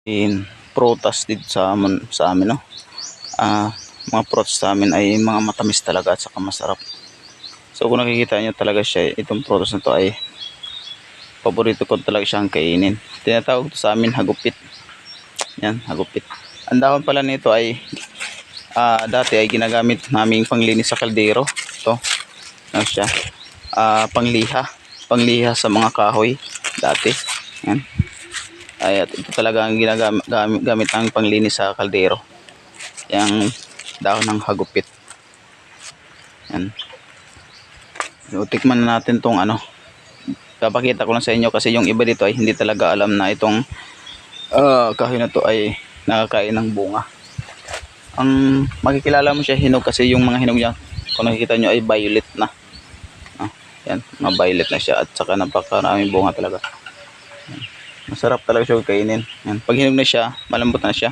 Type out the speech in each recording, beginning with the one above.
in prutas dito sa amin, no. Mga prutas sa amin ay mga matamis talaga at saka masarap. So kung nakikita nyo talaga siya, itong prutas na to ay paborito ko talaga siyang kainin. Tinatawag to sa amin hagupit. Yan, hagupit. Ang dahon pala nito ay dati ay ginagamit naming panglinis sa kaldero. Ito, ano siya? Pangliha sa mga kahoy dati. Yan. Ay, at ito talaga ang ginagamit ng panglinis sa kaldero. Yang dahon ng hagupit. Yan. So, tikman na natin tong ano. Papakita ko lang sa inyo kasi yung iba dito ay hindi talaga alam na itong kahoy na to ay nakakain ng bunga. Ang makikilala mo siya hinog kasi yung mga hinog niya, kung nakikita nyo, ay violet na. Yan, mga violet na siya at saka napakaraming bunga talaga. Yan. Masarap talaga siya kainin. Yan. Pag hinog na siya, malambot na siya.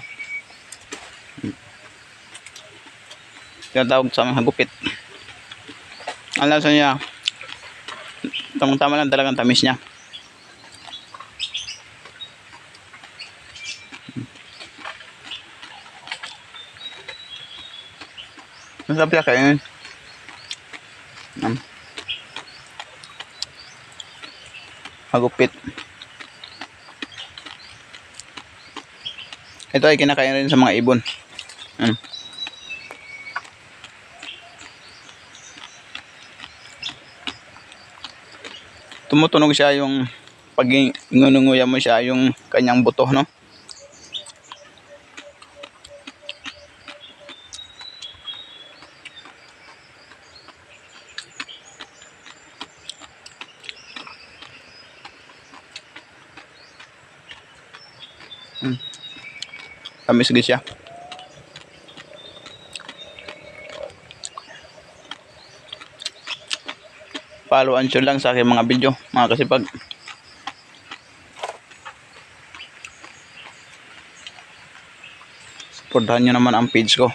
Tinatawag sa aming hagupit. Ang lasa niya, tamang-tama lang talagang tamis niya. Masarap siya kainin. Hagupit. Ito ay kinakain rin sa mga ibon. Tumutunog siya yung pag inununguya mo siya yung kanyang buto, no? Tamis gid siya. Follow and share lang sa aking mga video, mga kasipag. Supportahan nyo naman ang page ko.